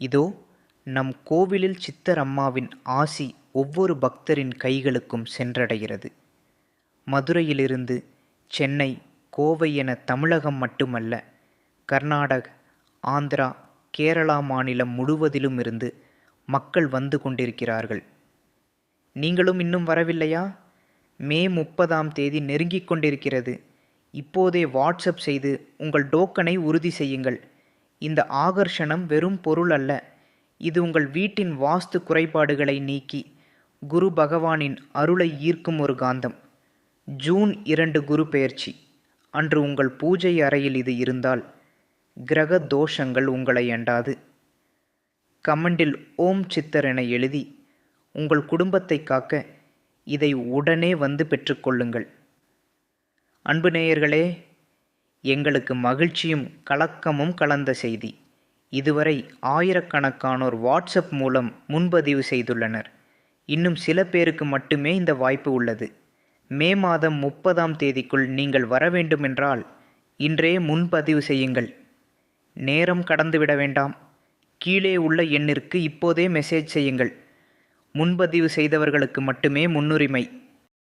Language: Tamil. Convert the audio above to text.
இதோ நம் கோவிலில் சித்தர் அம்மாவின் ஆசி ஒவ்வொரு பக்தரின் கைகளுக்கும் சென்றடைகிறது. மதுரையிலிருந்து சென்னை, கோவை என தமிழகம் மட்டுமல்ல, கர்நாடக, ஆந்திரா, கேரளா மாநிலம் முழுவதிலும் இருந்து மக்கள் வந்து கொண்டிருக்கிறார்கள். நீங்களும் இன்னும் வரவில்லையா? மே 30 நெருங்கிக் கொண்டிருக்கிறது. இப்போதே வாட்ஸ்அப் செய்து உங்கள் டோக்கனை உறுதி செய்யுங்கள். இந்த ஆகர்ஷணம் வெறும் பொருள் அல்ல, இது உங்கள் வீட்டின் வாஸ்து குறைபாடுகளை நீக்கி குரு பகவானின் அருளை ஈர்க்கும் ஒரு காந்தம். ஜூன் 2 குரு பெயர்ச்சி அன்று உங்கள் பூஜை அறையில் இது இருந்தால் கிரக தோஷங்கள் உங்களை அண்டாது. கமெண்டில் ஓம் சித்தர் என எழுதி உங்கள் குடும்பத்தை காக்க இதை உடனே வந்து பெற்றுக்கொள்ளுங்கள். அன்பு நேயர்களே, எங்களுக்கு மகிழ்ச்சியும் கலக்கமும் கலந்த செய்தி. இதுவரை ஆயிரக்கணக்கானோர் வாட்ஸ்அப் மூலம் முன்பதிவு செய்துள்ளனர். இன்னும் சில பேருக்கு மட்டுமே இந்த வாய்ப்பு உள்ளது. மே மாதம் 30 நீங்கள் வர வேண்டுமென்றால் இன்றே முன்பதிவு செய்யுங்கள். நேரம் கடந்துவிட வேண்டாம். கீழே உள்ள எண்ணிற்கு இப்போதே மெசேஜ் செய்யுங்கள். முன்பதிவு செய்தவர்களுக்கு மட்டுமே முன்னுரிமை.